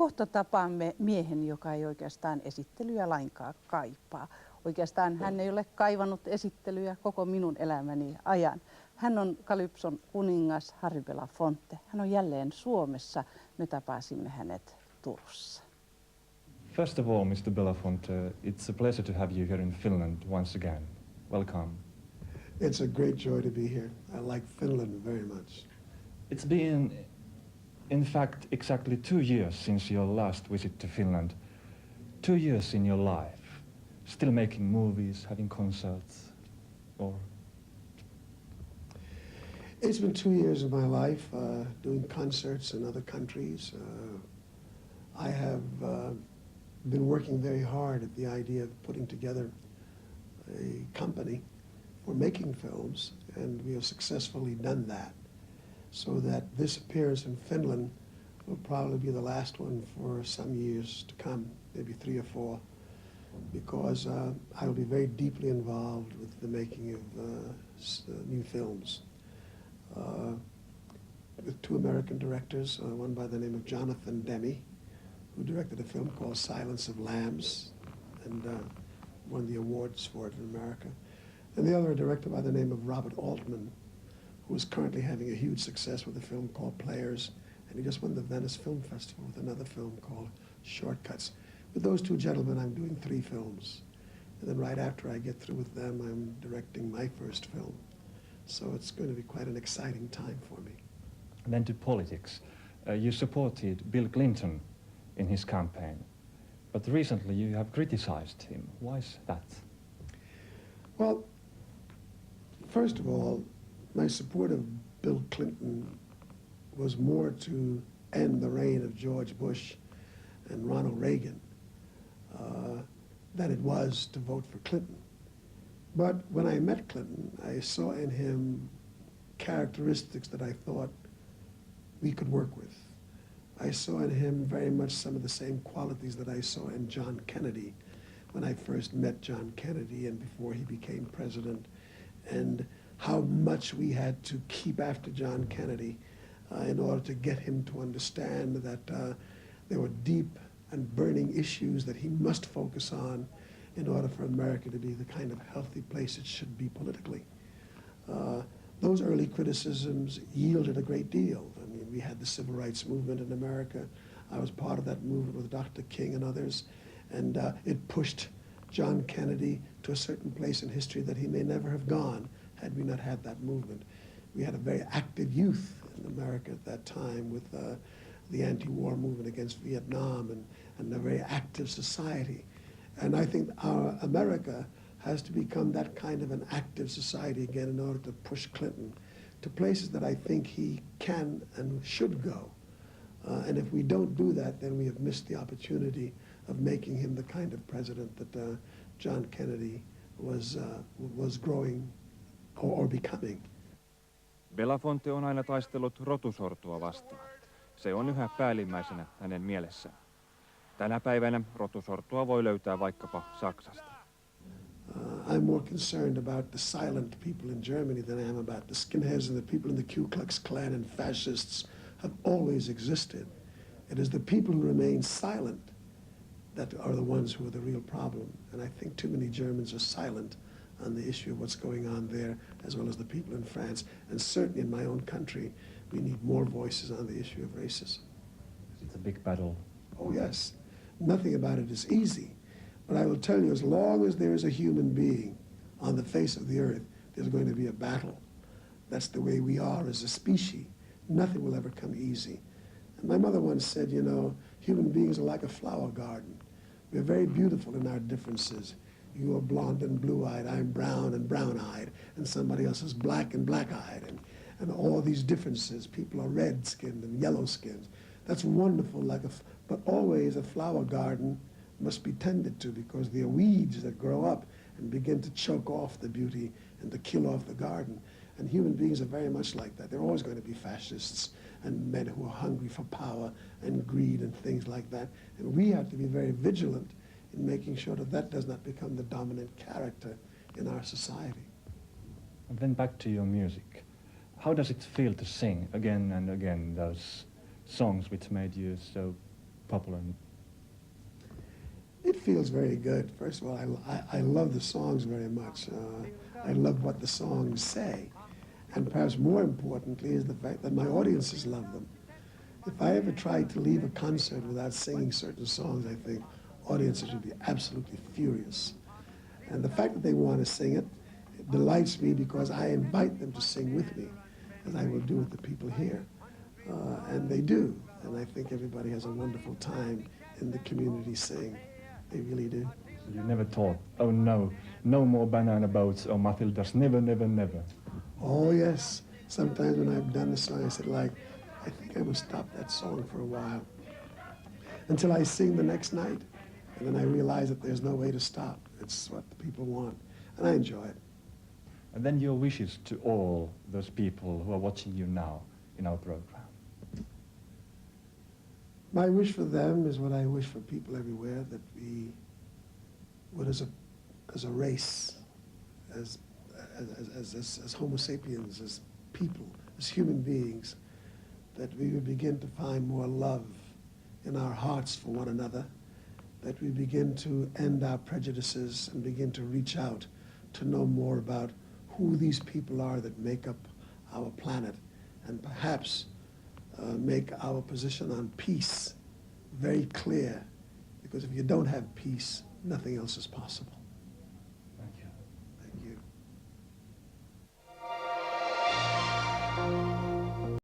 kohta tapaamme miehen, joka ei oikeastaan esittelyä lainkaan kaipaa. Oikeastaan hän ei ole kaivannut esittelyä koko minun elämäni ajan. Hän on Calypson kuningas Harry Belafonte. Hän on jälleen Suomessa. Me tapasimme hänet Turussa. First of all, Mr. Belafonte, it's a pleasure to have you here in Finland once again. Welcome. It's a great joy to be here. I like Finland very much. It's been, in fact, exactly 2 years since your last visit to Finland. 2 years in your life. Still making movies, having concerts, or? It's been 2 years of my life doing concerts in other countries. I have been working very hard at the idea of putting together a company for making films, and we have successfully done that. So that this appearance in Finland will probably be the last one for some years to come, maybe 3 or 4, because I will be very deeply involved with the making of new films. With 2 American directors, one by the name of Jonathan Demme, who directed a film called Silence of Lambs, and won the awards for it in America. And the other, a director by the name of Robert Altman, who is currently having a huge success with a film called Players, and he just won the Venice Film Festival with another film called Shortcuts. With those 2 gentlemen, I'm doing 3 films. And then right after I get through with them, I'm directing my first film. So it's going to be quite an exciting time for me. And then to politics. You supported Bill Clinton in his campaign, but recently you have criticized him. Why is that? Well, first of all, my support of Bill Clinton was more to end the reign of George Bush and Ronald Reagan than it was to vote for Clinton. But when I met Clinton, I saw in him characteristics that I thought we could work with. I saw in him very much some of the same qualities that I saw in John Kennedy when I first met John Kennedy and before he became president, and how much we had to keep after John Kennedy in order to get him to understand that there were deep and burning issues that he must focus on in order for America to be the kind of healthy place it should be politically. Those early criticisms yielded a great deal. I mean, we had the civil rights movement in America. I was part of that movement with Dr. King and others, and it pushed John Kennedy to a certain place in history that he may never have gone had we not had that movement. We had a very active youth in America at that time with the anti-war movement against Vietnam and a very active society. And I think our America has to become that kind of an active society again in order to push Clinton to places that I think he can and should go. And if we don't do that, then we have missed the opportunity of making him the kind of president that John Kennedy was growing or becoming. Belafonte on aina taistellut rotusortoa vastaan. Se on yhä päällimmäisenä hänen mielessään. Tänä päivänä rotusortoa voi löytää vaikkapa Saksasta. I'm more concerned about the silent people in Germany than I am about the skinheads and the people in the Ku Klux Klan and fascists have always existed. It is the people who remain silent that are the ones who are the real problem. And I think too many Germans are silent on the issue of what's going on there, as well as the people in France. And certainly in my own country, we need more voices on the issue of racism. It's a big battle. Oh, yes. Nothing about it is easy. But I will tell you, as long as there is a human being on the face of the earth, there's going to be a battle. That's the way we are as a species. Nothing will ever come easy. And my mother once said, you know, human beings are like a flower garden. We're very beautiful in our differences. You are blonde and blue-eyed, I'm brown and brown-eyed, and somebody else is black and black-eyed, and all these differences. People are red-skinned and yellow-skinned. That's wonderful, but always a flower garden must be tended to, because there are weeds that grow up and begin to choke off the beauty and to kill off the garden. And human beings are very much like that. They're always going to be fascists and men who are hungry for power and greed and things like that. And we have to be very vigilant in making sure that that does not become the dominant character in our society. And then back to your music. How does it feel to sing again and again those songs which made you so popular? It feels very good. First of all, I love the songs very much. I love what the songs say. And perhaps more importantly is the fact that my audiences love them. If I ever tried to leave a concert without singing certain songs, I think audiences would be absolutely furious. And the fact that they want to sing it, it delights me because I invite them to sing with me, as I will do with the people here. And they do. And I think everybody has a wonderful time in the community singing. They really do. So you never thought, oh no, no more banana boats or Matildas, never, never, never? Oh yes. Sometimes when I've done the song, I said, like, I think I will stop that song for a while until I sing the next night. And then I realize that there's no way to stop. It's what the people want. And I enjoy it. And then your wishes to all those people who are watching you now in our program. My wish for them is what I wish for people everywhere, that we would as a race, as Homo sapiens, as people, as human beings, that we would begin to find more love in our hearts for one another, that we begin to end our prejudices and begin to reach out to know more about who these people are that make up our planet, and perhaps make our position on peace very clear, because if you don't have peace, nothing else is possible.